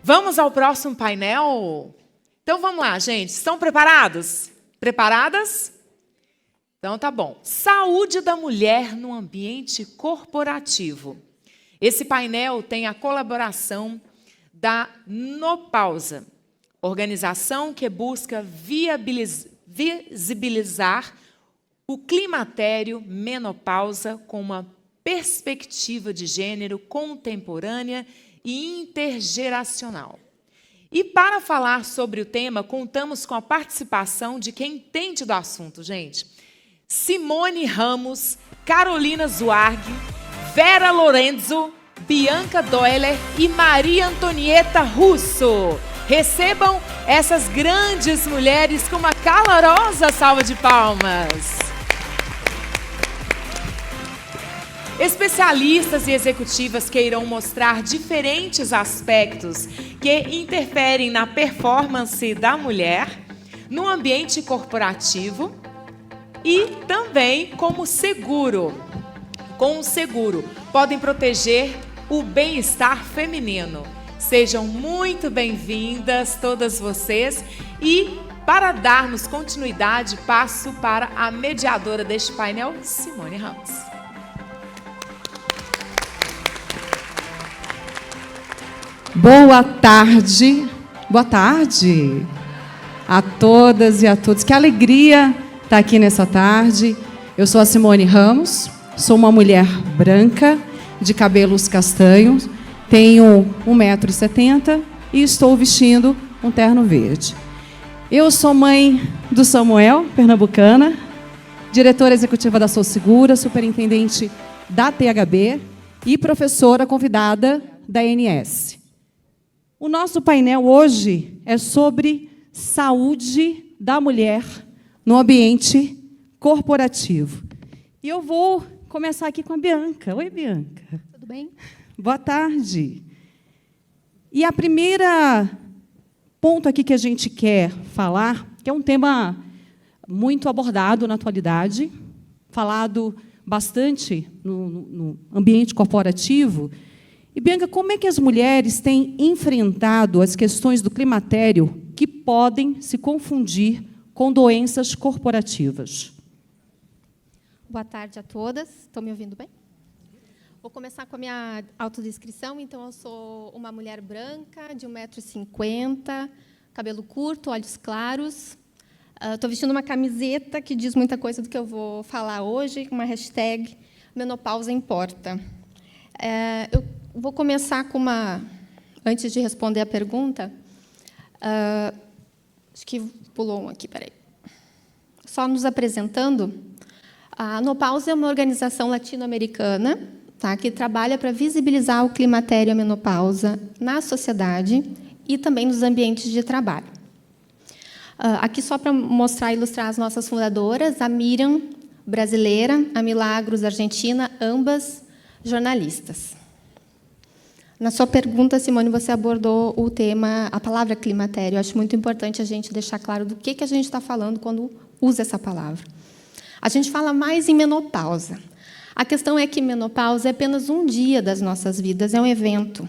Vamos ao próximo painel? Então, vamos lá, gente. Estão preparados? Preparadas? Então, tá bom. Saúde da mulher no ambiente corporativo. Esse painel tem a colaboração da Nopausa, organização que busca visibilizar o climatério menopausa com uma perspectiva de gênero contemporânea e intergeracional. E para falar sobre o tema, contamos com a participação de quem entende do assunto, gente. Simone Ramos, Carolina Zuarg, Vera Lorenzo, Bianca Doeller e Maria Antonieta Russo. Recebam essas grandes mulheres com uma calorosa salva de palmas. Especialistas e executivas que irão mostrar diferentes aspectos que interferem na performance da mulher, no ambiente corporativo e também com o seguro, podem proteger o bem-estar feminino. Sejam muito bem-vindas todas vocês e para darmos continuidade, passo para a mediadora deste painel, Simone Ramos. Boa tarde a todas e a todos. Que alegria estar aqui nessa tarde. Eu sou a Simone Ramos, sou uma mulher branca, de cabelos castanhos, tenho 1,70 m e estou vestindo um terno verde. Eu sou mãe do Samuel, pernambucana, diretora executiva da Sou Segura, superintendente da THB e professora convidada da ANS. O nosso painel hoje é sobre saúde da mulher no ambiente corporativo. E eu vou começar aqui com a Bianca. Oi, Bianca. Tudo bem? Boa tarde. E a primeira ponto aqui que a gente quer falar, que é um tema muito abordado na atualidade, falado bastante no ambiente corporativo. E, Bianca, como é que as mulheres têm enfrentado as questões do climatério que podem se confundir com doenças corporativas? Boa tarde a todas. Estão me ouvindo bem? Vou começar com a minha autodescrição. Então, eu sou uma mulher branca, de 1,50 m, cabelo curto, olhos claros. Estou vestindo uma camiseta que diz muita coisa do que eu vou falar hoje, com uma hashtag Menopausa Importa. Eu vou começar com uma... Antes de responder a pergunta, acho que pulou um aqui, peraí. Só nos apresentando, a Nopausa é uma organização latino-americana, tá, que trabalha para visibilizar o climatério e a menopausa na sociedade e também nos ambientes de trabalho. Aqui só para mostrar e ilustrar as nossas fundadoras, a Miriam, brasileira, a Milagros, argentina, ambas jornalistas. Na sua pergunta, Simone, você abordou o tema, a palavra climatério. Eu acho muito importante a gente deixar claro do que a gente está falando quando usa essa palavra. A gente fala mais em menopausa. A questão é que menopausa é apenas um dia das nossas vidas, é um evento.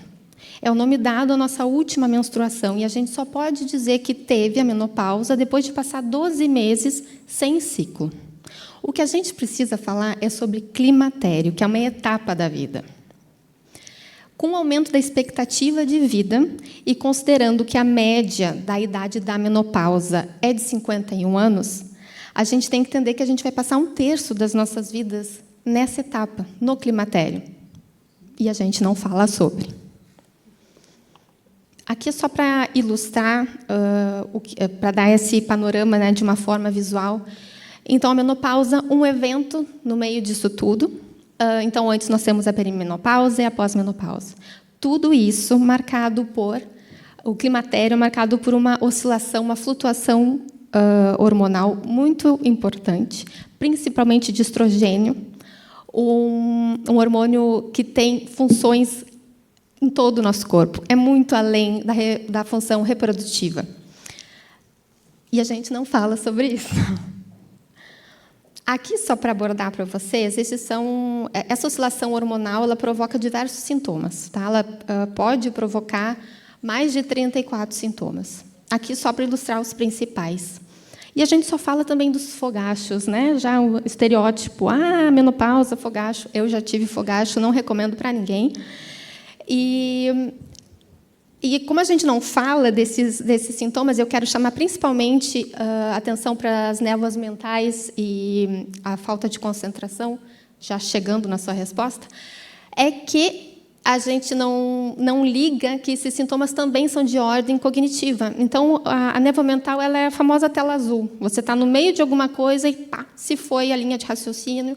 É o nome dado à nossa última menstruação, e a gente só pode dizer que teve a menopausa depois de passar 12 meses sem ciclo. O que a gente precisa falar é sobre climatério, que é uma etapa da vida. Com o aumento da expectativa de vida e considerando que a média da idade da menopausa é de 51 anos, a gente tem que entender que a gente vai passar 1/3 das nossas vidas nessa etapa, no climatério. E a gente não fala sobre. Aqui é só para ilustrar, para dar esse panorama, né, de uma forma visual. Então, a menopausa, um evento no meio disso tudo. Então, antes nós temos a perimenopausa e a pós-menopausa. Tudo isso marcado por... O climatério marcado por uma oscilação, uma flutuação hormonal muito importante, principalmente de estrogênio, um hormônio que tem funções em todo o nosso corpo. É muito além da função reprodutiva. E a gente não fala sobre isso. Aqui, só para abordar para vocês, essa oscilação hormonal ela provoca diversos sintomas. Tá? Ela pode provocar Mais de 34 sintomas. Aqui só para ilustrar os principais. E a gente só fala também dos fogachos, né? Já o estereótipo, menopausa, fogacho. Eu já tive fogacho, não recomendo para ninguém. E como a gente não fala desses sintomas, eu quero chamar principalmente a atenção para as névoas mentais e a falta de concentração, já chegando na sua resposta, é que a gente não liga que esses sintomas também são de ordem cognitiva. Então, a névoa mental ela é a famosa tela azul. Você está no meio de alguma coisa e, pá, se foi a linha de raciocínio,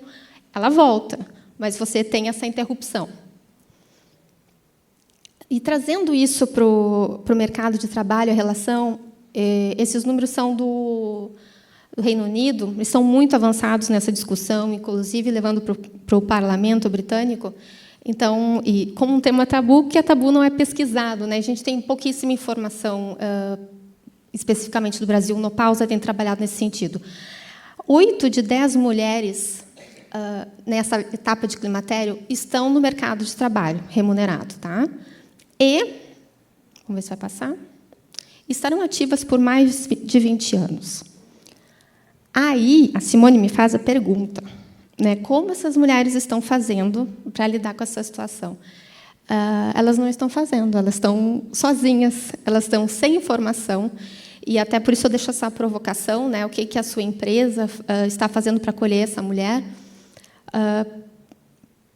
ela volta, mas você tem essa interrupção. E trazendo isso para o mercado de trabalho, a relação, esses números são do Reino Unido, eles são muito avançados nessa discussão, inclusive levando para o parlamento britânico. Então, e como um tema tabu, que é tabu não é pesquisado, né? A gente tem pouquíssima informação, especificamente do Brasil. O Nopausa tem trabalhado nesse sentido. 8 de 10 mulheres nessa etapa de climatério estão no mercado de trabalho remunerado, tá? E, vamos ver se vai passar, estarão ativas por mais de 20 anos. Aí, a Simone me faz a pergunta, né, como essas mulheres estão fazendo para lidar com essa situação? Elas não estão fazendo, elas estão sozinhas, elas estão sem informação, e até por isso eu deixo essa provocação, né, o que a sua empresa está fazendo para acolher essa mulher,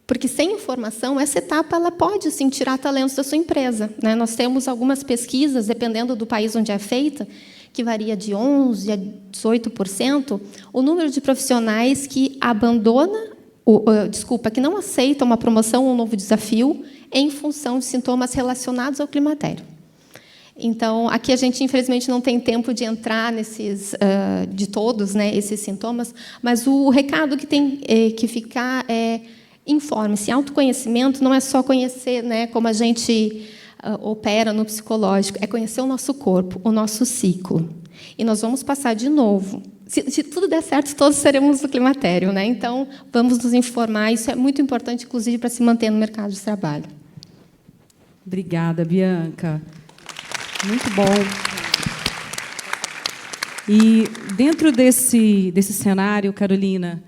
porque sem informação, essa etapa ela pode sim tirar talentos da sua empresa, né? Nós temos algumas pesquisas, dependendo do país onde é feita, que varia de 11% a 18%, o número de profissionais que que não aceitam uma promoção ou um novo desafio em função de sintomas relacionados ao climatério. Então, aqui a gente, infelizmente, não tem tempo de entrar nesses, de todos, né, esses sintomas, mas o recado que tem que ficar é: informe-se. Autoconhecimento não é só conhecer, né, como a gente opera no psicológico, é conhecer o nosso corpo, o nosso ciclo. E nós vamos passar de novo. Se tudo der certo, todos seremos no climatério, né? Então, vamos nos informar. Isso é muito importante, inclusive, para se manter no mercado de trabalho. Obrigada, Bianca. Muito bom. E, dentro desse cenário, Carolina,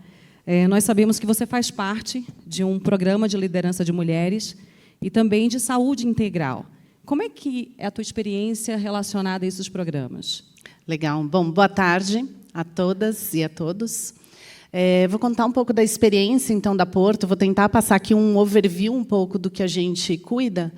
nós sabemos que você faz parte de um programa de liderança de mulheres e também de saúde integral. Como é que é a tua experiência relacionada a esses programas? Legal. Bom, boa tarde a todas e a todos. Vou contar um pouco da experiência, então, da Porto. Vou tentar passar aqui um overview um pouco do que a gente cuida.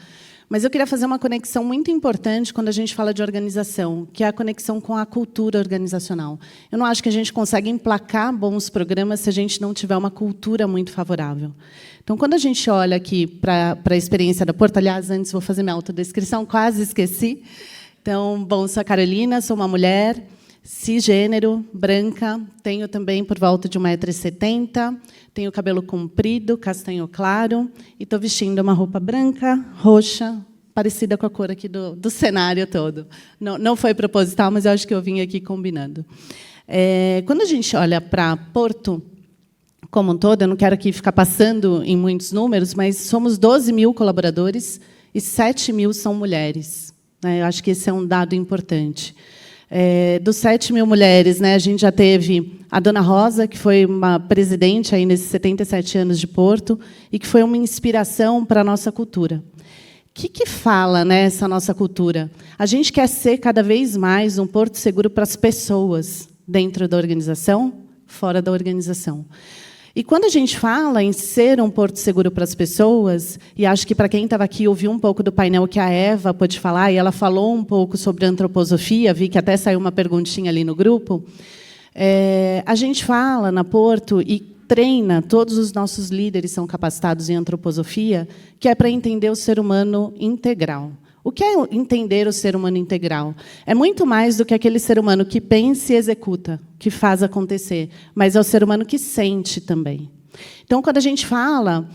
Mas eu queria fazer uma conexão muito importante quando a gente fala de organização, que é a conexão com a cultura organizacional. Eu não acho que a gente consegue emplacar bons programas se a gente não tiver uma cultura muito favorável. Então, quando a gente olha aqui para a experiência da Porto, aliás, antes vou fazer minha autodescrição, quase esqueci. Então, bom, sou a Carolina, sou uma mulher cisgênero, branca, tenho também por volta de 1,70 m, tenho cabelo comprido, castanho claro, e estou vestindo uma roupa branca, roxa, parecida com a cor aqui do cenário todo. Não foi proposital, mas eu acho que eu vim aqui combinando. Quando a gente olha para Porto como um todo, eu não quero aqui ficar passando em muitos números, mas somos 12 mil colaboradores e 7 mil são mulheres. Eu acho que esse é um dado importante. Dos 7 mil mulheres, né, a gente já teve a Dona Rosa, que foi uma presidente aí nesses 77 anos de Porto, e que foi uma inspiração para a nossa cultura. O que fala, né, essa nossa cultura? A gente quer ser cada vez mais um porto seguro para as pessoas, dentro da organização, fora da organização. E quando a gente fala em ser um porto seguro para as pessoas, e acho que para quem estava aqui ouviu um pouco do painel que a Eva pôde falar, e ela falou um pouco sobre antroposofia, vi que até saiu uma perguntinha ali no grupo, a gente fala na Porto e treina, todos os nossos líderes são capacitados em antroposofia, que é para entender o ser humano integral. O que é entender o ser humano integral? É muito mais do que aquele ser humano que pensa e executa, que faz acontecer, mas é o ser humano que sente também. Então, quando a gente fala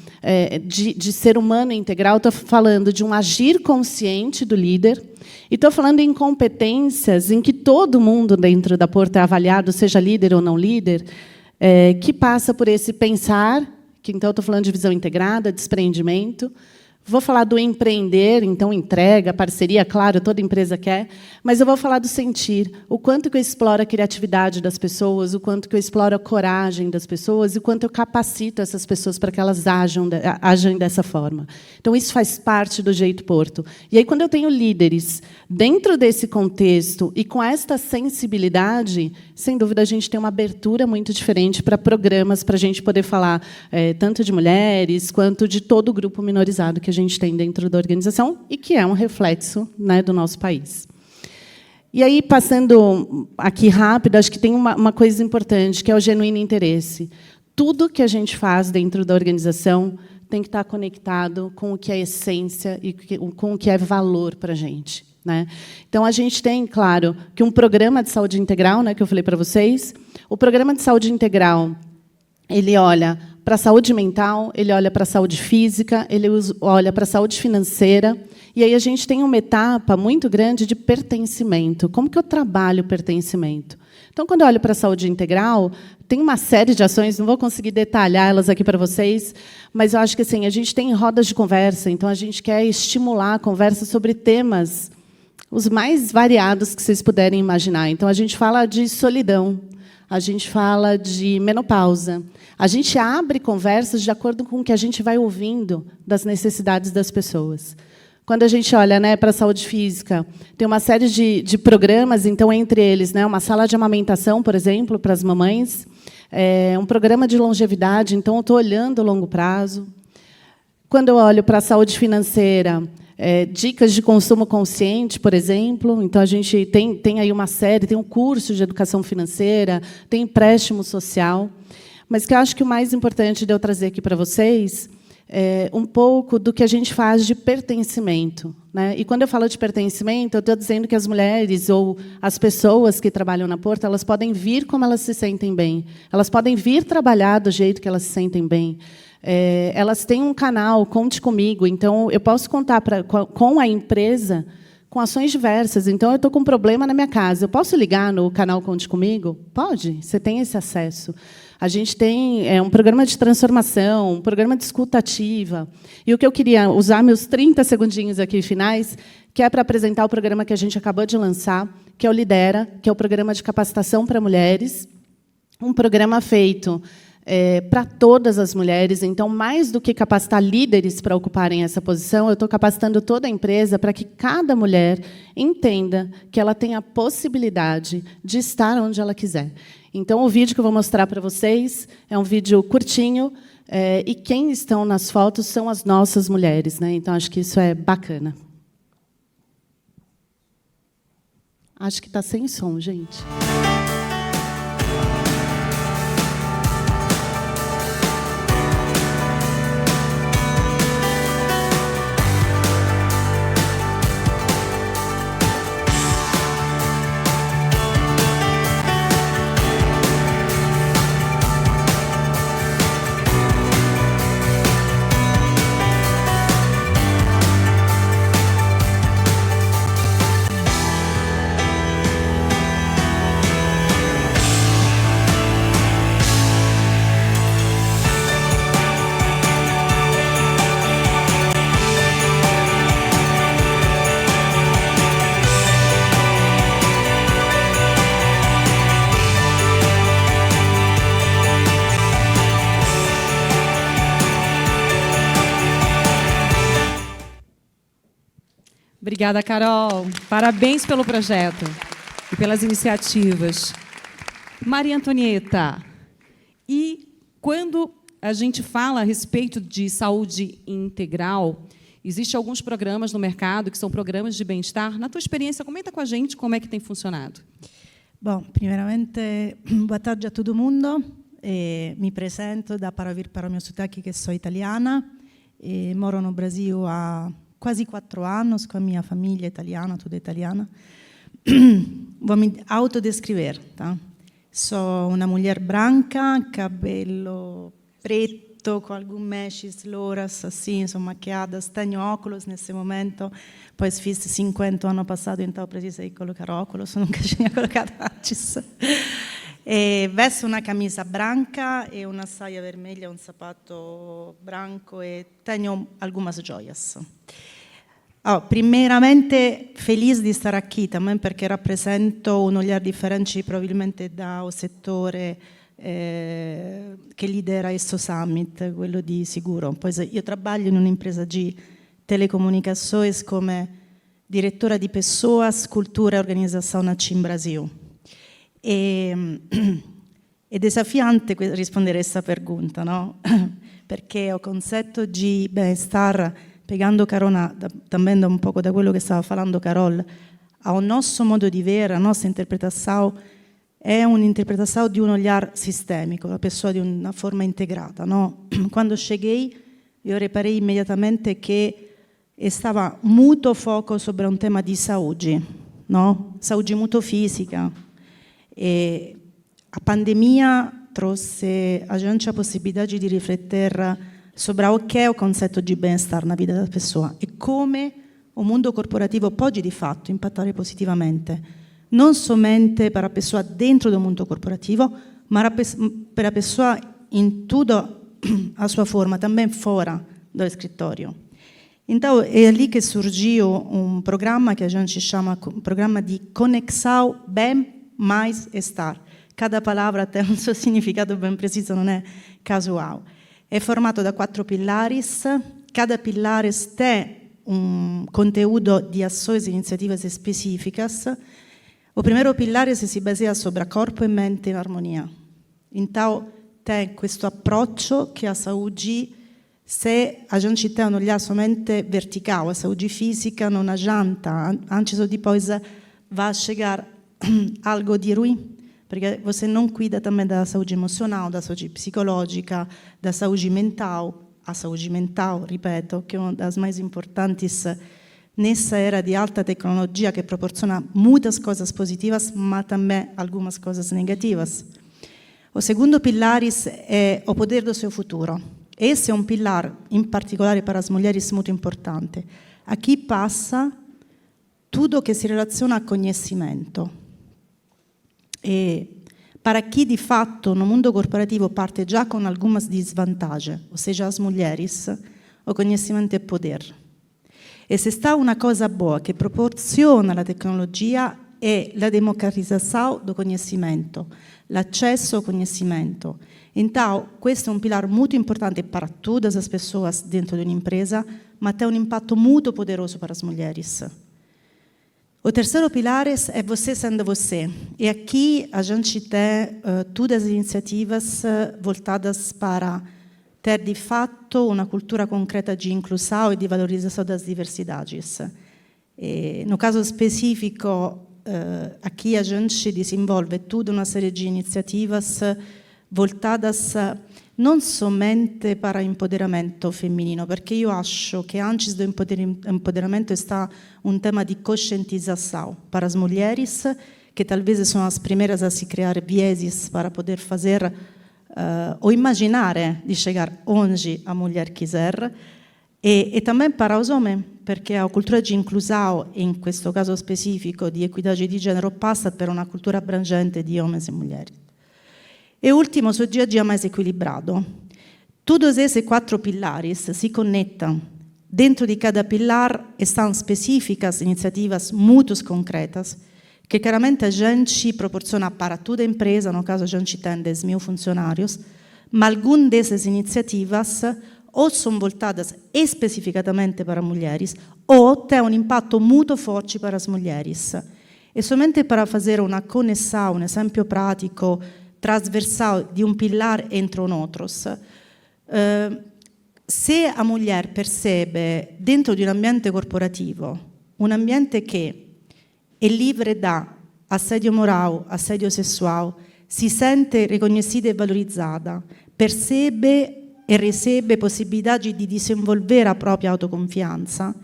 de ser humano integral, estou falando de um agir consciente do líder, e estou falando em competências em que todo mundo dentro da Porto é avaliado, seja líder ou não líder, que passa por esse pensar, que então estou falando de visão integrada, desprendimento, Vou falar do empreender, então entrega, parceria, claro, toda empresa quer, mas eu vou falar do sentir, o quanto que eu exploro a criatividade das pessoas, o quanto que eu exploro a coragem das pessoas e o quanto eu capacito essas pessoas para que elas ajam dessa forma. Então, isso faz parte do Jeito Porto. E aí, quando eu tenho líderes dentro desse contexto e com esta sensibilidade, sem dúvida, a gente tem uma abertura muito diferente para programas, para a gente poder falar tanto de mulheres quanto de todo o grupo minorizado que a gente tem dentro da organização e que é um reflexo, né, do nosso país. E aí, passando aqui rápido, acho que tem uma coisa importante, que é o genuíno interesse. Tudo que a gente faz dentro da organização tem que estar conectado com o que é essência e com o que é valor para a gente, né? Então, a gente tem, claro, que um programa de saúde integral, né, que eu falei para vocês. O programa de saúde integral, ele olha para a saúde mental, ele olha para a saúde física, ele olha para a saúde financeira. E aí a gente tem uma etapa muito grande de pertencimento. Como que eu trabalho o pertencimento? Então, quando eu olho para a saúde integral, tem uma série de ações, não vou conseguir detalhar elas aqui para vocês, mas eu acho que assim, a gente tem rodas de conversa, então a gente quer estimular a conversa sobre temas os mais variados que vocês puderem imaginar. Então, a gente fala de solidão, a gente fala de menopausa. A gente abre conversas de acordo com o que a gente vai ouvindo das necessidades das pessoas. Quando a gente olha, né, para a saúde física, tem uma série de programas, então, entre eles, né, uma sala de amamentação, por exemplo, para as mamães, um programa de longevidade, então, eu estou olhando a longo prazo. Quando eu olho para a saúde financeira, dicas de consumo consciente, por exemplo. Então, a gente tem aí uma série, tem um curso de educação financeira, tem empréstimo social. Mas que eu acho que o mais importante de eu trazer aqui para vocês é um pouco do que a gente faz de pertencimento, né? E quando eu falo de pertencimento, eu estou dizendo que as mulheres ou as pessoas que trabalham na Porto, elas podem vir como elas se sentem bem. Elas podem vir trabalhar do jeito que elas se sentem bem. Elas têm um canal, Conte Comigo. Então, eu posso contar com a empresa com ações diversas. Então, eu estou com um problema na minha casa. Eu posso ligar no canal Conte Comigo? Pode, você tem esse acesso. A gente tem um programa de transformação, um programa de escuta ativa. E o que eu queria usar meus 30 segundinhos aqui finais, que é para apresentar o programa que a gente acabou de lançar, que é o Lidera, que é o programa de capacitação para mulheres. Um programa feito para todas as mulheres. Então, mais do que capacitar líderes para ocuparem essa posição, eu estou capacitando toda a empresa para que cada mulher entenda que ela tem a possibilidade de estar onde ela quiser. Então, o vídeo que eu vou mostrar para vocês é um vídeo curtinho, e quem estão nas fotos são as nossas mulheres, né? Então, acho que isso é bacana. Acho que está sem som, gente. Obrigada, Carol. Parabéns pelo projeto e pelas iniciativas. Maria Antonieta, e quando a gente fala a respeito de saúde integral, existem alguns programas no mercado que são programas de bem-estar. Na tua experiência, comenta com a gente como é que tem funcionado. Bom, primeiramente, boa tarde a todo mundo. Mi presento, dá para ouvir para o meu sotaque que sou italiana. Moro no Brasil há quase 4 anos com a minha família italiana, toda italiana. Vou me autodescrever, tá? Sou uma mulher branca, cabelo preto, com alguns mechas louras, assim, sou maquiada, tenho óculos nesse momento, pois fiz 50 ano passado, então precisei colocar óculos, nunca tinha colocado antes. E veste una camisa branca e una saia vermelha, un sapato branco e tenho algumas joias. Primeiramente, feliz di stare aqui também perché rappresento un olhar differente probabilmente dal settore che lidera questo summit, quello di sicuro. Poi io trabalho in un'impresa di telecomunicações come direttora di pessoas, cultura e organizzazione aqui in Brasil. È desafiante rispondere a questa pergunta, no? Perché ho concetto di bem-estar, pegando carona também un poco da quello che stava falando Carol, a un nostro modo di vedere, a nostra interpretazione, è un'interpretazione di un olhar sistemico, la persona di una forma integrata. No? Quando cheguei, io reparei immediatamente che stava molto foco sobre un tema di saúde, no? Saúde molto fisica. E a pandemia trouxe a gente a possibilità di riflettere sobre o che è il concetto di bem-estar na vita della persona e come o mondo corporativo può di fatto impattare positivamente non somente per la persona dentro del mondo corporativo, ma per la persona in tutta la sua forma, também fora do escritório. Então, è lì che surgiu un programma che a gente chama programma di Conexão Bem Mais Estar. Cada palavra tem un suo significato ben preciso, non è casual. È formato da 4 pilares, cada pilares tem un conteúdo di ações e iniziative specifiche. O primeiro pilar si baseia sobre corpo e mente in armonia. Então, tem questo approccio che a saúde, se a gente tem un olhar somente vertical, a saúde física non adianta, antes ou depois vai chegar algo di ruim, perché você não cuida também da saúde emocional, da saúde psicológica, da saúde mental. A saúde mental, ripeto, che è una das mais importantes nessa era di alta tecnologia che proporciona muitas coisas positivas, ma também algumas coisas negativas. O segundo pilar è o poder do seu futuro. Esse è un pilar, in particolare per as mulheres, molto importante. Aqui passa tutto che si relaziona al conhecimento. E para chi di fatto no mundo corporativo parte già con algumas desvantagens, ou seja, as mulheres, o conhecimento é poder. E se sta una cosa boa che proporziona la tecnologia è la democratizzazione do conhecimento, l'accesso ao conhecimento. Então, questo è un pilar molto importante para todas as pessoas dentro di un'impresa, ma tem un impatto molto poderoso para as mulheres. O terceiro pilar é você sendo você. E aqui a gente tem todas as iniciativas voltadas para ter di fatto una cultura concreta di inclusão e di valorizzazione das diversidades. No caso specifico, aqui a gente desenvolve tutta una serie di iniziativas voltadas non somente para empoderamento femminino, perché io acho che antes do empoderamento está un tema di conscientização para as mulheres, que talvez são as primeiras a se criar vieses para poder fazer ou imaginar di chegar onde a mulher quiser, e também para os homens, perché a cultura di inclusão, in questo caso specifico di equità di genere, passa per una cultura abrangente di homens e mulheres. E último, o dia a dia mais equilibrado. Todos esses 4 pilares se conectam. Dentro di cada pilar estão específicas iniziativas muito concretas que chiaramente a gente proporciona para toda a empresa, no caso a gente tem 10.000 funcionários, ma alcune dessas iniciativas ou são voltadas especificamente para mulheres ou têm um impacto muito forte para as mulheres. E somente para fazer uma conexão, um exemplo prático, transversal di un pilar entro un altro. Se a mulher percebe dentro di un ambiente corporativo, un ambiente che è livre da assedio morale, assedio sessuale, si sente riconosciuta e valorizzata, percebe e riceve possibilità di disinvolvere la propria autoconfianza,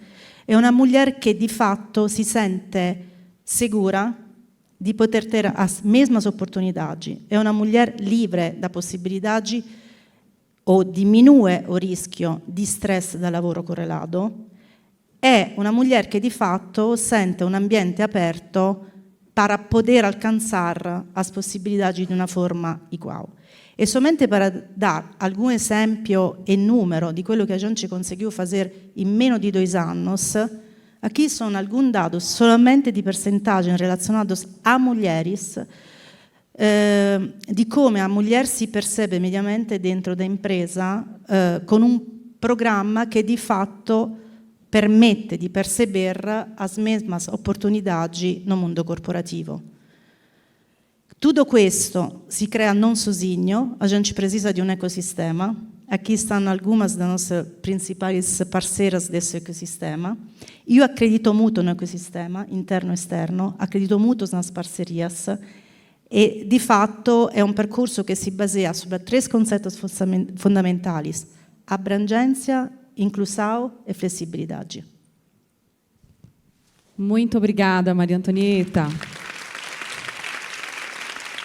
è una mulher che di fatto si sente sicura di poter ter as mesmas oportunidades. È una mulher livre da possibilità o diminue o rischio di stress da lavoro correlato. È una mulher che di fatto sente un ambiente aperto para poder alcançar as possibilidades de uma forma igual. E somente para dar algum exemplo e número de quello que a gente conseguiu fazer em menos de 2 anos, aqui são alguns dados somente de percentagem relacionados a mulheres, di come a mulher si percebe mediamente dentro da impresa con un programma che di fatto permette di perceber as mesmas oportunidades no mundo corporativo. Tudo questo si crea non sozinho, a gente precisa de um ecossistema. Aqui estão algumas das nossas principais parceiras desse ecossistema. Eu acredito muito no ecossistema, interno e externo, acredito muito nas parcerias. E, di fatto, è un percorso che si baseia su 3 conceitos fundamentais: abrangência, inclusão e flexibilidade. Muito obrigada, Maria Antonieta.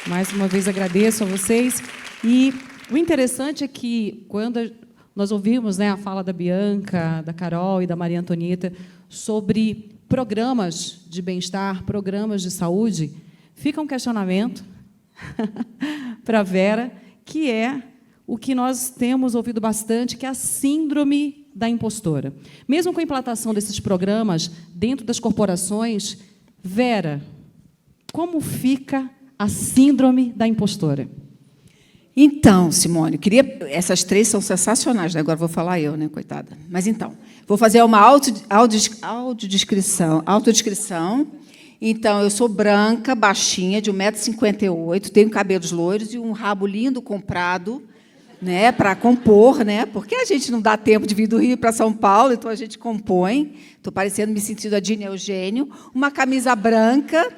Mais uma vez agradeço a vocês. E o interessante é que, quando nós ouvimos, né, a fala da Bianca, da Carol e da Maria Antonieta sobre programas de bem-estar, programas de saúde, fica um questionamento para a Vera, que é o que nós temos ouvido bastante, que é a síndrome da impostora. Mesmo com a implantação desses programas dentro das corporações, Vera, como fica a síndrome da impostora? Então, Simone, essas 3 são sensacionais, né? Agora vou falar eu, né, coitada. Mas então, vou fazer uma autodescrição. Então, eu sou branca, baixinha, de 1,58 m, tenho cabelos loiros e um rabo lindo comprado, né, para compor, né, porque a gente não dá tempo de vir do Rio para São Paulo, então a gente compõe. Estou parecendo, me sentindo a Dina Eugênio. Uma camisa branca,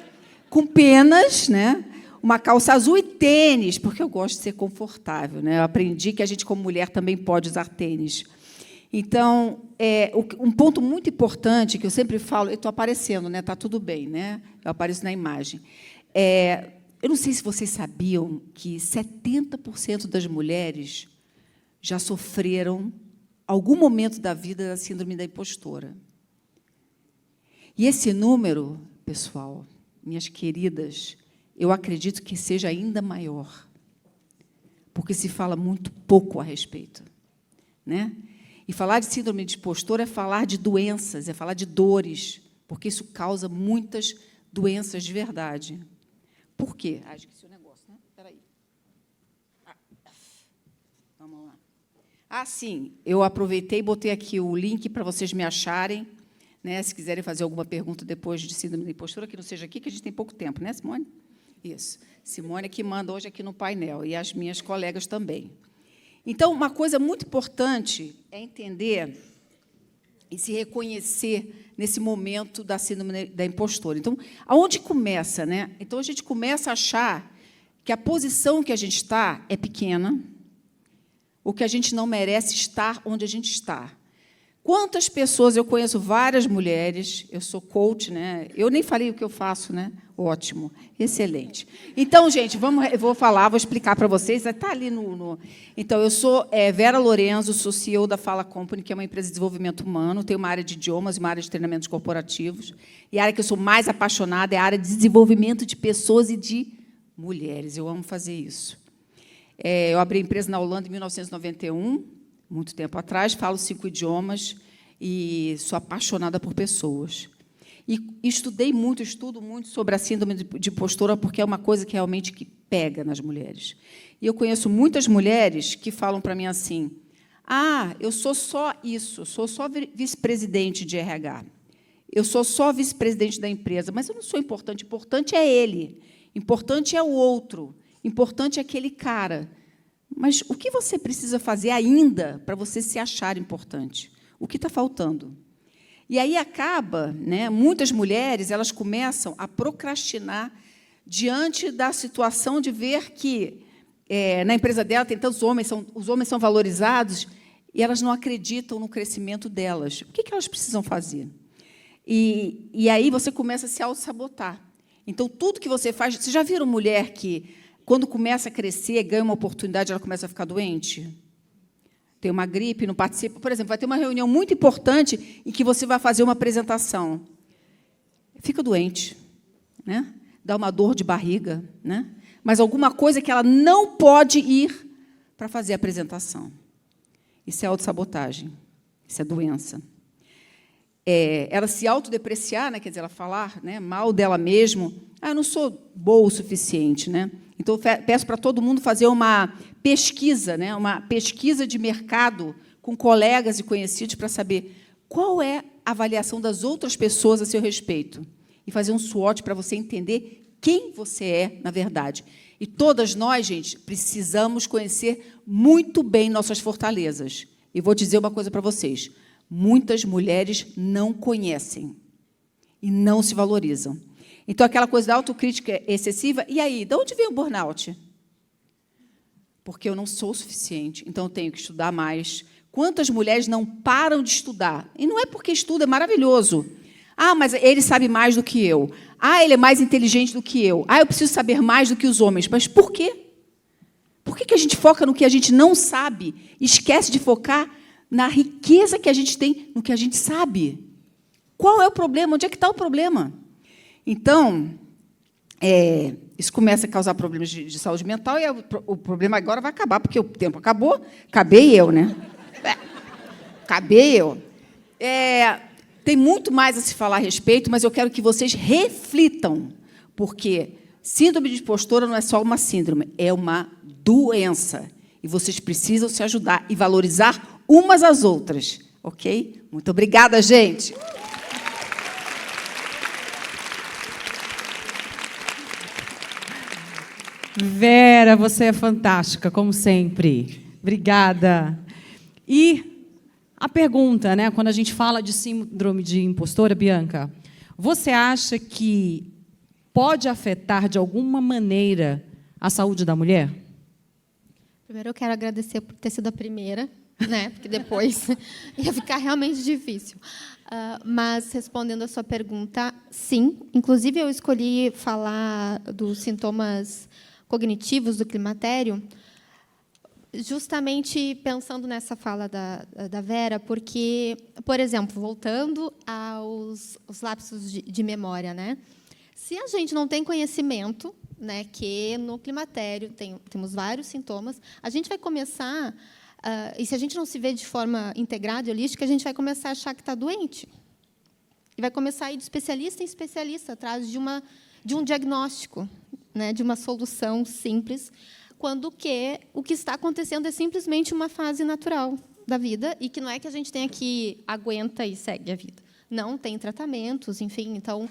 com penas, né, uma calça azul e tênis, porque eu gosto de ser confortável, né? Eu aprendi que a gente, como mulher, também pode usar tênis. Então, um ponto muito importante que eu sempre falo, eu estou aparecendo, né? Está tudo bem, né? Eu apareço na imagem. Eu não sei se vocês sabiam que 70% das mulheres já sofreram algum momento da vida da síndrome da impostora. E esse número, pessoal, minhas queridas, eu acredito que seja ainda maior, porque se fala muito pouco a respeito, né? E falar de síndrome de impostor é falar de doenças, é falar de dores, porque isso causa muitas doenças de verdade. Por quê? Esqueci o negócio, né? Espera aí. Vamos lá. Sim, eu aproveitei e botei aqui o link para vocês me acharem, né? Se quiserem fazer alguma pergunta depois de síndrome da impostora, que não seja aqui, que a gente tem pouco tempo, né, Simone? Isso. Simone que manda hoje aqui no painel, e as minhas colegas também. Então, uma coisa muito importante é entender e se reconhecer nesse momento da síndrome da impostora. Então, aonde começa, né? Então, a gente começa a achar que a posição que a gente está é pequena, ou que a gente não merece estar onde a gente está. Quantas pessoas, eu conheço várias mulheres, eu sou coach, né? Eu nem falei o que eu faço, né? Ótimo, excelente. Então, gente, eu vou falar, vou explicar para vocês. Está ali no. Então, eu sou Vera Lorenzo, sou CEO da Fala Company, que é uma empresa de desenvolvimento humano, tenho uma área de idiomas e uma área de treinamentos corporativos. E a área que eu sou mais apaixonada é a área de desenvolvimento de pessoas e de mulheres. Eu amo fazer isso. Eu abri a empresa na Holanda em 1991, muito tempo atrás, falo 5 idiomas e sou apaixonada por pessoas. E estudo muito sobre a síndrome de impostora, porque é uma coisa que realmente pega nas mulheres. E eu conheço muitas mulheres que falam para mim assim: eu sou só isso, sou só vice-presidente de RH, eu sou só vice-presidente da empresa, mas eu não sou importante, importante é ele, importante é o outro, importante é aquele cara. Mas o que você precisa fazer ainda para você se achar importante? O que está faltando? E aí acaba, né, muitas mulheres elas começam a procrastinar diante da situação de ver que na empresa dela tem tantos homens, os homens são valorizados e elas não acreditam no crescimento delas. O que elas precisam fazer? E aí você começa a se auto-sabotar. Então, tudo que você faz... Vocês já viram mulher que, quando começa a crescer, ganha uma oportunidade, ela começa a ficar doente? Tem uma gripe, não participa. Por exemplo, vai ter uma reunião muito importante em que você vai fazer uma apresentação. Fica doente, né? dá uma dor de barriga, né? Mas alguma coisa que ela não pode ir para fazer a apresentação. Isso é autossabotagem, isso é doença. Ela se autodepreciar, né? Quer dizer, ela falar, né, mal dela mesma. Eu não sou boa o suficiente, né? Então, eu peço para todo mundo fazer uma pesquisa, né, uma pesquisa de mercado com colegas e conhecidos para saber qual é a avaliação das outras pessoas a seu respeito e fazer um SWOT para você entender quem você é, na verdade. E todas nós, gente, precisamos conhecer muito bem nossas fortalezas. E vou dizer uma coisa para vocês. Muitas mulheres não conhecem e não se valorizam. Então, aquela coisa da autocrítica excessiva, e aí, de onde vem o burnout? Porque eu não sou o suficiente, então eu tenho que estudar mais. Quantas mulheres não param de estudar? E não é porque estuda, é maravilhoso. Mas ele sabe mais do que eu. Ele é mais inteligente do que eu. Eu preciso saber mais do que os homens. Mas por quê? Por que a gente foca no que a gente não sabe e esquece de focar na riqueza que a gente tem, no que a gente sabe? Qual é o problema? Onde é que está o problema? Então, isso começa a causar problemas de saúde mental, e o problema agora vai acabar, porque o tempo acabou, acabei eu, né? Acabei eu. Tem muito mais a se falar a respeito, mas eu quero que vocês reflitam, porque síndrome de impostora não é só uma síndrome, é uma doença. E vocês precisam se ajudar e valorizar umas às outras, ok? Muito obrigada, gente. Vera, você é fantástica, como sempre. Obrigada. E a pergunta, né, quando a gente fala de síndrome de impostora, Bianca, você acha que pode afetar, de alguma maneira, a saúde da mulher? Primeiro, eu quero agradecer por ter sido a primeira, né, porque depois ia ficar realmente difícil. Mas, respondendo a sua pergunta, sim. Inclusive, eu escolhi falar dos sintomas cognitivos do climatério, justamente pensando nessa fala da Vera, porque, por exemplo, voltando aos lapsos de memória, né? Se a gente não tem conhecimento, né, que no climatério temos vários sintomas, a gente vai começar, e se a gente não se vê de forma integrada e holística, a gente vai começar a achar que está doente. E vai começar a ir de especialista em especialista, atrás de um diagnóstico, né, de uma solução simples, quando o que está acontecendo é simplesmente uma fase natural da vida, e que não é que a gente tenha que aguenta e segue a vida. Não, tem tratamentos, enfim. Então,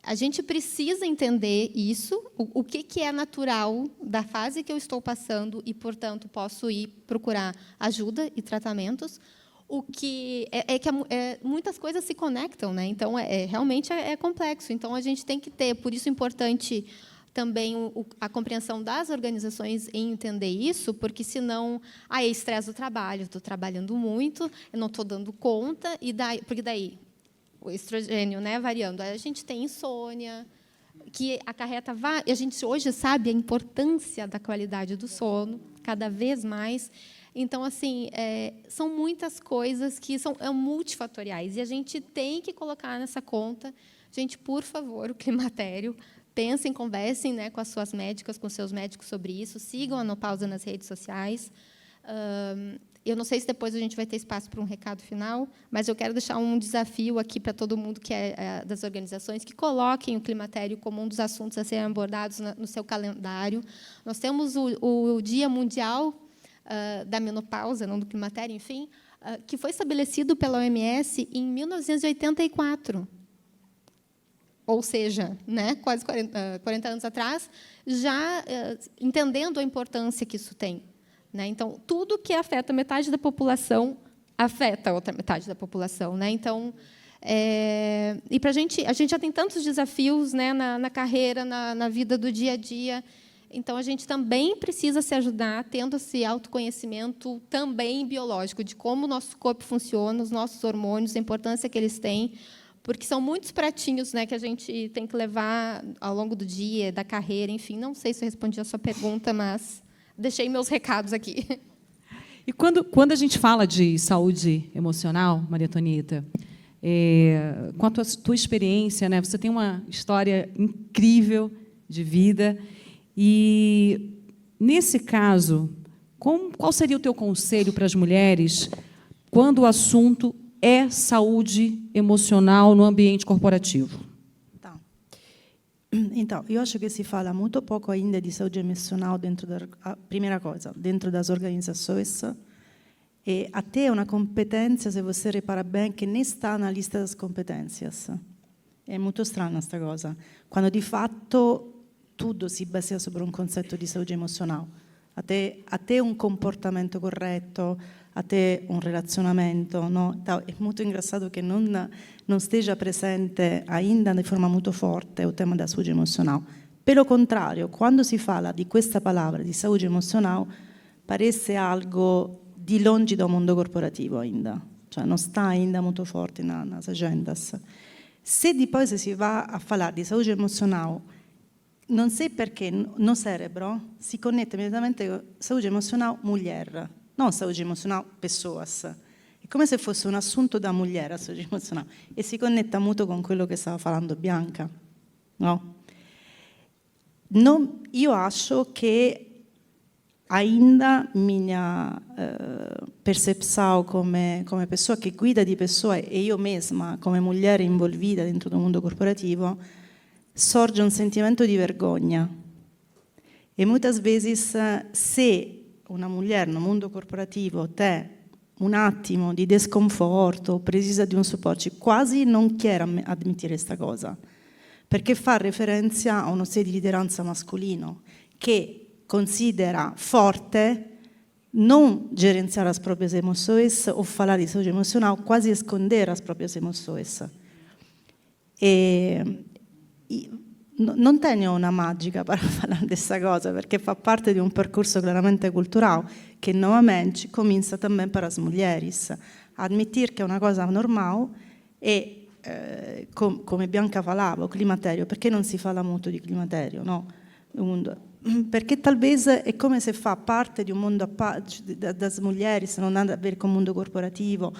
a gente precisa entender isso, o que é natural da fase que eu estou passando e, portanto, posso ir procurar ajuda e tratamentos. O que muitas coisas se conectam, né? Então, realmente é complexo. Então, a gente tem que ter, por isso é importante também a compreensão das organizações em entender isso, porque, senão, é estresse do trabalho, estou trabalhando muito, eu não estou dando conta, porque daí o estrogênio, né, variando. Aí a gente tem insônia, que acarreta... A gente hoje sabe a importância da qualidade do sono, cada vez mais. Então, assim, são muitas coisas que são multifatoriais, e a gente tem que colocar nessa conta. Gente, por favor, o climatério, pensem, conversem, né, com as suas médicas, com seus médicos sobre isso, sigam a Nopausa nas redes sociais. Eu não sei se depois a gente vai ter espaço para um recado final, mas eu quero deixar um desafio aqui para todo mundo que é das organizações, que coloquem o climatério como um dos assuntos a serem abordados no seu calendário. Nós temos o Dia Mundial da menopausa, não do climatério, enfim, que foi estabelecido pela OMS em 1984. Ou seja, né, quase 40 anos atrás, já entendendo a importância que isso tem. Né? Então, tudo que afeta metade da população afeta a outra metade da população. Né? Então, e para a gente já tem tantos desafios, né, na carreira, na vida do dia a dia. Então, a gente também precisa se ajudar, tendo esse autoconhecimento também biológico, de como o nosso corpo funciona, os nossos hormônios, a importância que eles têm, porque são muitos pratinhos, né, que a gente tem que levar ao longo do dia, da carreira, enfim. Não sei se eu respondi a sua pergunta, mas deixei meus recados aqui. E quando a gente fala de saúde emocional, Maria Antonieta, quanto à tua experiência, né? Você tem uma história incrível de vida e, nesse caso, qual seria o teu conselho para as mulheres quando o assunto é saúde emocional no ambiente corporativo? Tá. Então, io acho che si fala molto poco ainda di saúde emocional dentro primeira coisa, dentro das organizações. E até é uma competência, se você repara bem, que nem está na lista das competências. É muito strana questa cosa, quando di fatto tutto si basa sobre un concetto di saúde emocional. Até un comportamento corretto, até un relazionamento, no? È molto engraçado che non esteja presente ainda di forma molto forte il tema della saúde emocional. Pelo contrario, quando si parla di questa parola, di saúde emocional, parece algo di longe dal mondo corporativo ainda, cioè non sta ainda molto forte nas agendas. Se poi si va a parlare di saúde emocional, non sei perché no cérebro si connette immediatamente con saúde emocional mulher, non saúde emocional pessoas. È come se fosse un assunto da mulher, a saúde emocional, e si connetta molto con quello che stava parlando Bianca, no? Io acho che ainda minha percepção come pessoa che guida di persone e io mesma come mulher involvida dentro do mundo corporativo sorge un sentimento di vergogna e muitas vezes se una mulher no mundo corporativo tem un attimo di desconforto, precisa di un supporto, quasi non quer admettere questa cosa perché fa referenza a uno stile di lideranza mascolino che considera forte non gerenciare as próprias emoções ou falar de saúde emocional, quase esconder as próprias emoções. Non tenho una magica per parlare di questa cosa, perché fa parte di un percorso chiaramente culturale che nuovamente comincia também para as mulheres. Admitir che è una cosa normale e, come Bianca falava, o climaterio, perché non si parla molto di climaterio, no? Perché talvez è come se fa parte di un mondo das mulheres, non ha a vedere con il mondo corporativo,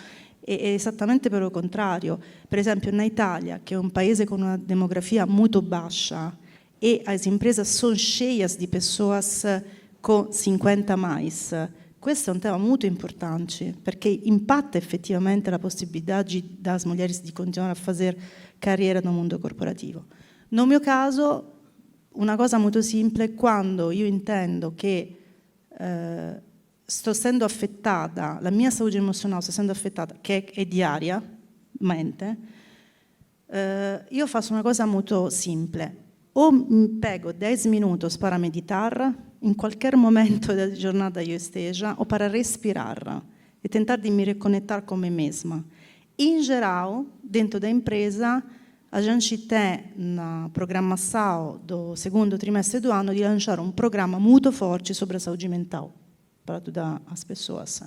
è esattamente per il contrario. Per esempio in Italia, che è un paese con una demografia molto bassa e as imprese sono cheias di persone con 50 mais, questo è un tema molto importante perché impatta effettivamente la possibilità das mulheres di continuare a fare carriera nel mondo corporativo. Nel mio caso, una cosa molto semplice, quando io intendo che sto essendo affettata, la mia salute emozionale sta essendo affettata, che è diariamente, io faccio una cosa molto semplice. O mi pego 10 minuti per meditare, in qualche momento della giornata io esteja, o per respirare e tentare di mi riconnettare con me mesma. In generale, dentro da impresa, a gente tem na programação do segundo trimestre do ano de lançar um programa muito forte sobre a saúde mental para todas as pessoas.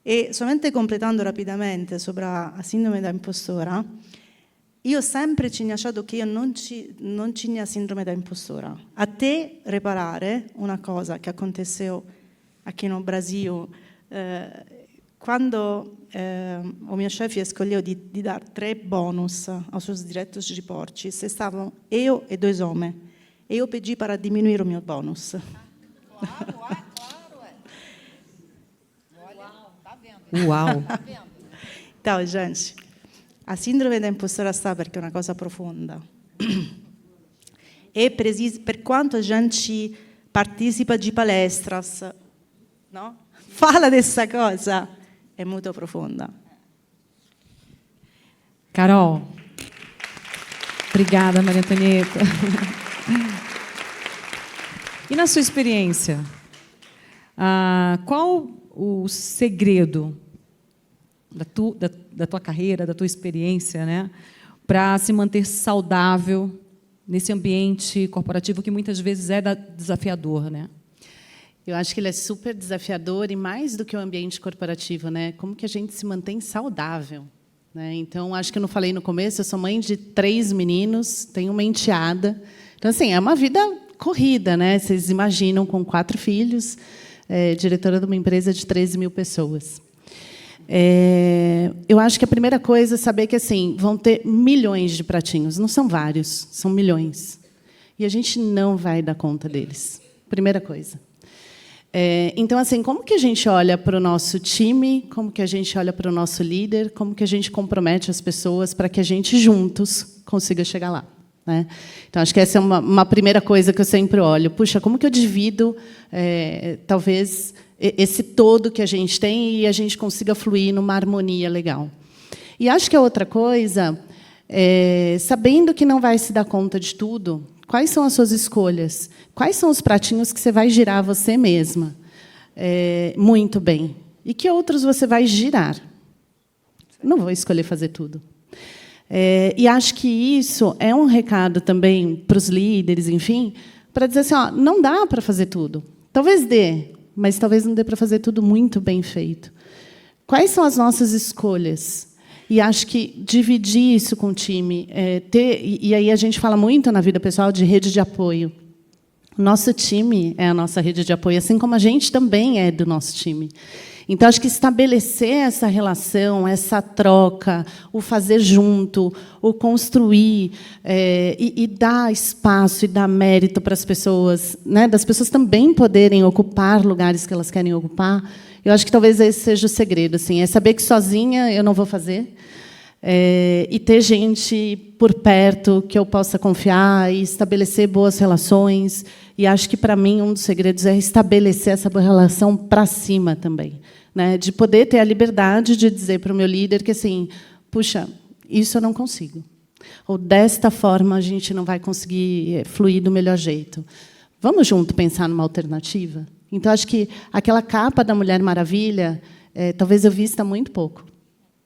E somente completando rapidamente sobre a síndrome da impostora, io sempre tinha achado che io non tinha síndrome da impostora, até reparare una cosa che aconteceu aqui no Brasil, quando o mio chefe escolheu de dar 3 bônus aos seus diretos de portes, estavam eu e 2 homens. E eu pedi para diminuir o meu bônus. Claro. Olha, tá vendo? Uau! Tá vendo? Então, gente, a síndrome da impostora sta perché è una cosa profonda. E per quanto a gente partecipa di palestras, no? Fala dessa cosa, è molto profonda. Carol, obrigada, Maria Antonieta. E na sua experiência, qual o segredo da tua carreira, da tua experiência, né, para se manter saudável nesse ambiente corporativo que muitas vezes é desafiador, né? Eu acho que ele é super desafiador e mais do que o ambiente corporativo, né? Como que a gente se mantém saudável, né? Então, acho que eu não falei no começo, eu sou mãe de 3 meninos, tenho uma enteada. Então, assim, é uma vida corrida, né? Vocês imaginam, com 4 filhos, diretora de uma empresa de 13 mil pessoas. Eu acho que a primeira coisa é saber que assim vão ter milhões de pratinhos, não são vários, são milhões. E a gente não vai dar conta deles. Primeira coisa. Então, assim, como que a gente olha para o nosso time, como que a gente olha para o nosso líder, como que a gente compromete as pessoas para que a gente, juntos, consiga chegar lá, né? Então, acho que essa é uma primeira coisa que eu sempre olho. Puxa, como que eu divido, talvez, esse todo que a gente tem e a gente consiga fluir numa harmonia legal. E acho que a outra coisa, sabendo que não vai se dar conta de tudo, quais são as suas escolhas? Quais são os pratinhos que você vai girar você mesma? Muito bem. E que outros você vai girar? Não vou escolher fazer tudo. E acho que isso é um recado também para os líderes, enfim, para dizer assim, ó, não dá para fazer tudo. Talvez dê, mas talvez não dê para fazer tudo muito bem feito. Quais são as nossas escolhas? E acho que dividir isso com o time, e aí a gente fala muito na vida pessoal de rede de apoio. O nosso time é a nossa rede de apoio, assim como a gente também é do nosso time. Então, acho que estabelecer essa relação, essa troca, o fazer junto, o construir, e dar espaço e dar mérito para as pessoas, né, das pessoas também poderem ocupar lugares que elas querem ocupar, eu acho que talvez esse seja o segredo. Assim, é saber que sozinha eu não vou fazer, e ter gente por perto que eu possa confiar e estabelecer boas relações. E acho que, para mim, um dos segredos é estabelecer essa boa relação para cima também, né? De poder ter a liberdade de dizer para o meu líder que, assim, puxa, isso eu não consigo. Ou, desta forma, a gente não vai conseguir fluir do melhor jeito. Vamos junto pensar numa alternativa? Então, acho que aquela capa da Mulher Maravilha, talvez eu vista muito pouco,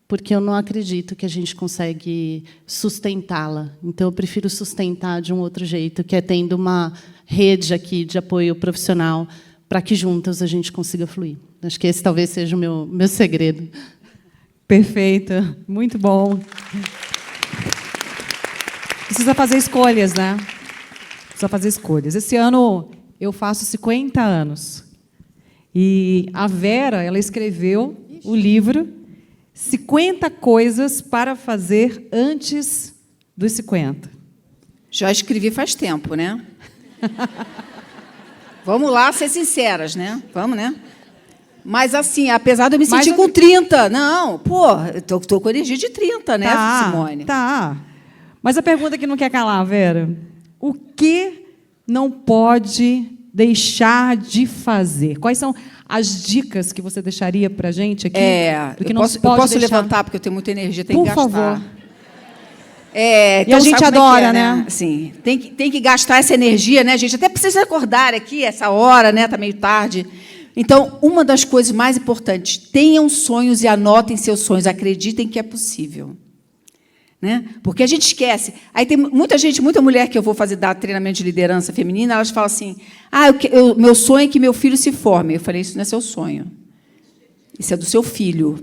porque eu não acredito que a gente consegue sustentá-la. Então, eu prefiro sustentar de um outro jeito, que é tendo uma rede aqui de apoio profissional para que, juntas, a gente consiga fluir. Acho que esse talvez seja o meu segredo. Perfeito. Muito bom. Precisa fazer escolhas, né? Precisa fazer escolhas. Esse ano, eu faço 50 anos. E a Vera, ela escreveu o livro 50 coisas para fazer antes dos 50. Já escrevi faz tempo, né? Vamos lá ser sinceras, né? Vamos, né? Mas, assim, apesar de eu me sentir com 30, não, pô, estou com energia de 30, né, Simone? Tá. Mas a pergunta que não quer calar, Vera, o que não pode deixar de fazer? Quais são as dicas que você deixaria para a gente aqui? Do que eu não posso, pode eu posso deixar? levantar, porque eu tenho muita energia, tem que gastar. Por favor. Então, e a gente adora, né? Assim, tem que gastar essa energia, né, gente? Até precisa acordar aqui, essa hora, né? Está meio tarde. Então, uma das coisas mais importantes, tenham sonhos e anotem seus sonhos. Acreditem que é possível. Né? Porque a gente esquece. Aí tem muita gente, muita mulher que eu vou dar treinamento de liderança feminina, elas falam assim, meu sonho é que meu filho se forme. Eu falei, isso não é seu sonho. Isso é do seu filho.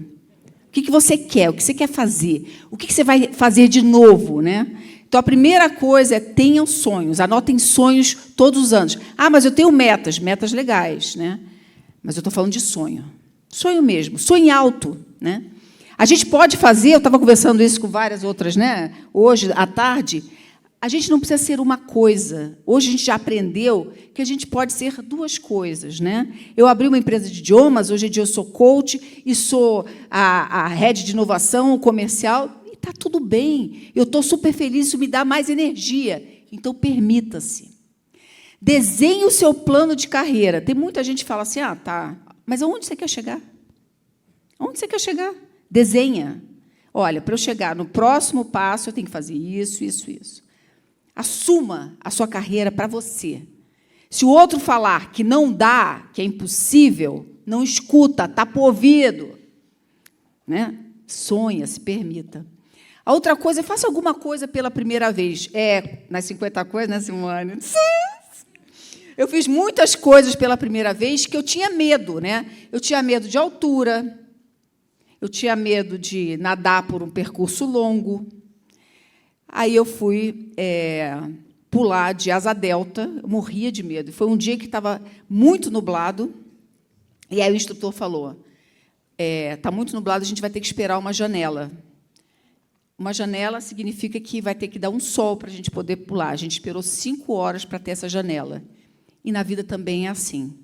O que você quer? O que você quer fazer? O que você vai fazer de novo? Né? Então, a primeira coisa é tenham sonhos. Anotem sonhos todos os anos. Mas eu tenho metas legais. Né? Mas eu estou falando de sonho. Sonho mesmo. Sonho alto. Né? A gente pode fazer, eu estava conversando isso com várias outras, né? Hoje, à tarde, a gente não precisa ser uma coisa. Hoje a gente já aprendeu que a gente pode ser duas coisas. Né? Eu abri uma empresa de idiomas, hoje em dia eu sou coach e sou a head de inovação comercial, e está tudo bem. Eu estou super feliz, isso me dá mais energia. Então, permita-se. Desenhe o seu plano de carreira. Tem muita gente que fala assim, tá, mas aonde você quer chegar? Onde você quer chegar? Desenha. Olha, para eu chegar no próximo passo, eu tenho que fazer isso, isso, isso. Assuma a sua carreira para você. Se o outro falar que não dá, que é impossível, não escuta, tapa o ouvido. Né? Sonha, se permita. A outra coisa, faça alguma coisa pela primeira vez. Nas 50 coisas, né, Simone? Eu fiz muitas coisas pela primeira vez que eu tinha medo. Né? Eu tinha medo de altura, eu tinha medo de nadar por um percurso longo. Aí eu fui pular de asa delta, eu morria de medo. Foi um dia que estava muito nublado, e aí o instrutor falou, está muito nublado, a gente vai ter que esperar uma janela. Uma janela significa que vai ter que dar um sol para a gente poder pular. A gente esperou 5 horas para ter essa janela. E na vida também é assim.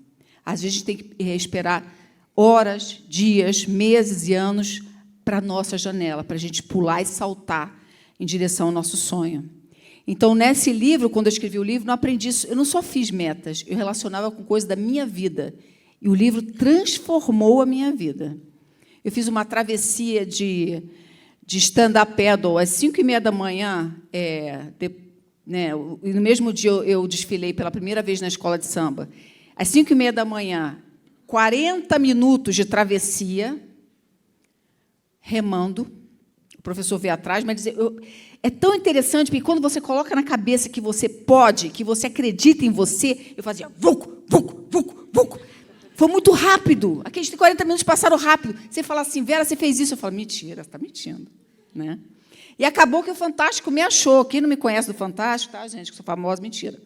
Às vezes a gente tem que esperar horas, dias, meses e anos para a nossa janela, para a gente pular e saltar em direção ao nosso sonho. Então, nesse livro, quando eu escrevi o livro, não aprendi isso. Eu não só fiz metas, eu relacionava com coisas da minha vida. E o livro transformou a minha vida. Eu fiz uma travessia de stand-up paddle às 5h30 da manhã. E no mesmo dia eu desfilei pela primeira vez na escola de samba. Às 5h30 da manhã, 40 minutos de travessia, remando. O professor veio atrás, mas é tão interessante, porque quando você coloca na cabeça que você pode, que você acredita em você, eu fazia vuc, vuc, vuc, vuc. Foi muito rápido. Aqueles 40 minutos passaram rápido. Você fala assim, Vera, você fez isso? Eu falo, mentira, você está mentindo. Né? E acabou que o Fantástico me achou. Quem não me conhece do Fantástico, tá, gente, que sou famosa, mentira.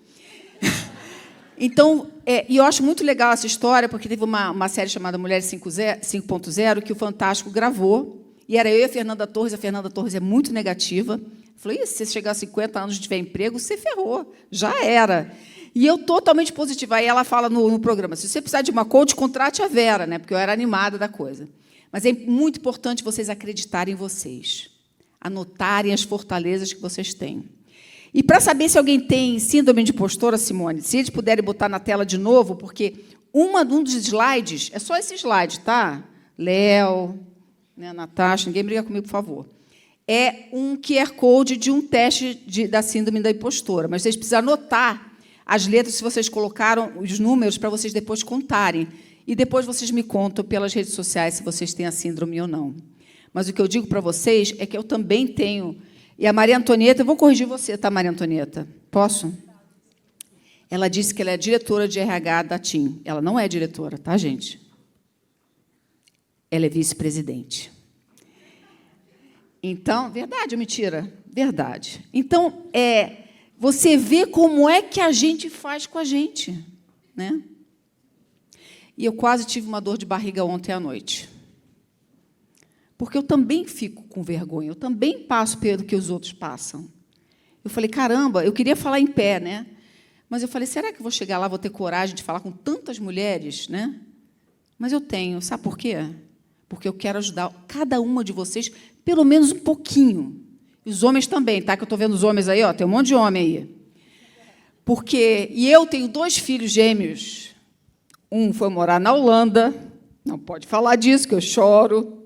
Então, e eu acho muito legal essa história, porque teve uma série chamada Mulheres 5.0, que o Fantástico gravou, e era eu e a Fernanda Torres é muito negativa. Eu falei, se você chegar a 50 anos e tiver emprego, você ferrou, já era. E eu totalmente positiva. Aí ela fala no programa, se você precisar de uma coach, contrate a Vera, né? Porque eu era animada da coisa. Mas é muito importante vocês acreditarem em vocês, anotarem as fortalezas que vocês têm. E para saber se alguém tem síndrome de impostora, Simone, se eles puderem botar na tela de novo, porque um dos slides, é só esse slide, tá? Léo, né, Natasha, ninguém briga comigo, por favor. É um QR Code de um teste da síndrome da impostora, mas vocês precisam anotar as letras, se vocês colocaram os números, para vocês depois contarem. E depois vocês me contam pelas redes sociais se vocês têm a síndrome ou não. Mas o que eu digo para vocês é que eu também tenho. E a Maria Antonieta, eu vou corrigir você, tá, Maria Antonieta? Posso? Ela disse que ela é diretora de RH da TIM. Ela não é diretora, tá, gente? Ela é vice-presidente. Então, verdade ou mentira? Verdade. Então, você vê como é que a gente faz com a gente, né? E eu quase tive uma dor de barriga ontem à noite. Porque eu também fico com vergonha, eu também passo pelo que os outros passam. Eu falei, caramba, eu queria falar em pé, né? Mas eu falei, será que eu vou chegar lá, vou ter coragem de falar com tantas mulheres, né? Mas eu tenho, sabe por quê? Porque eu quero ajudar cada uma de vocês, pelo menos um pouquinho. E os homens também, tá? Que eu estou vendo os homens aí, ó, tem um monte de homem aí. E eu tenho 2 filhos gêmeos. Um foi morar na Holanda, não pode falar disso, que eu choro.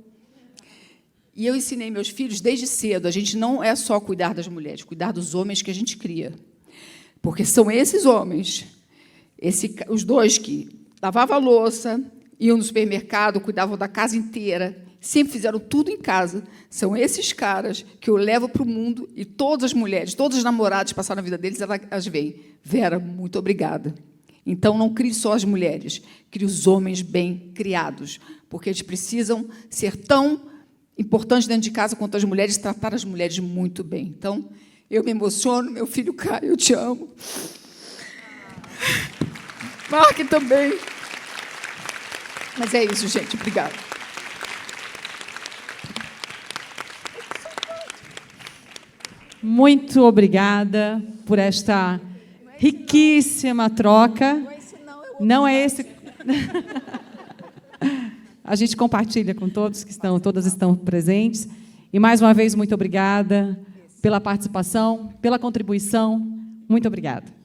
E eu ensinei meus filhos desde cedo, a gente não é só cuidar das mulheres, cuidar dos homens que a gente cria. Porque são esses homens, os 2 que lavavam a louça, iam no supermercado, cuidavam da casa inteira, sempre fizeram tudo em casa. São esses caras que eu levo para o mundo e todas as mulheres, todos os namorados que passaram na vida deles, elas veem. Vera, muito obrigada. Então, não crie só as mulheres, crie os homens bem criados, porque eles precisam ser tão importantes dentro de casa quanto as mulheres, tratar as mulheres muito bem. Então, eu me emociono, meu filho Caio, eu te amo. Mark também. Mas é isso, gente. Obrigada. Muito obrigada por esta riquíssima troca. Não é esse. A gente compartilha com todos que todas estão presentes. E mais uma vez, muito obrigada pela participação, pela contribuição. Muito obrigada.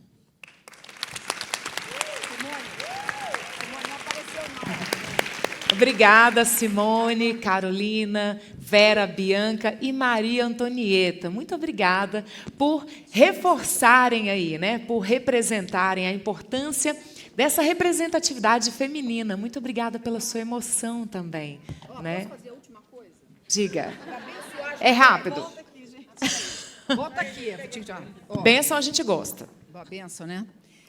Obrigada, Simone, Carolina, Vera, Bianca e Maria Antonieta. Muito obrigada por reforçarem aí, né, por representarem a importância dessa representatividade feminina. Muito obrigada pela sua emoção também. Né? Posso fazer a última coisa? Diga. É rápido. Volta aqui, gente. Volta aqui. Bênção a gente gosta. Uma bênção, né?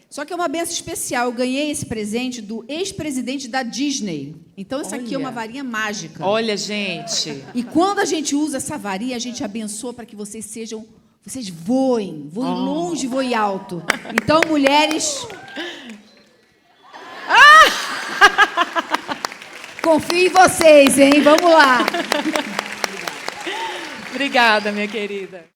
Só que é uma benção especial. Eu ganhei esse presente do ex-presidente da Disney. Então, essa aqui é uma varinha mágica. Olha, gente. E quando a gente usa essa varinha, a gente abençoa para que vocês voem longe, voem alto. Então, mulheres... Confio em vocês, hein? Vamos lá. Obrigada, minha querida.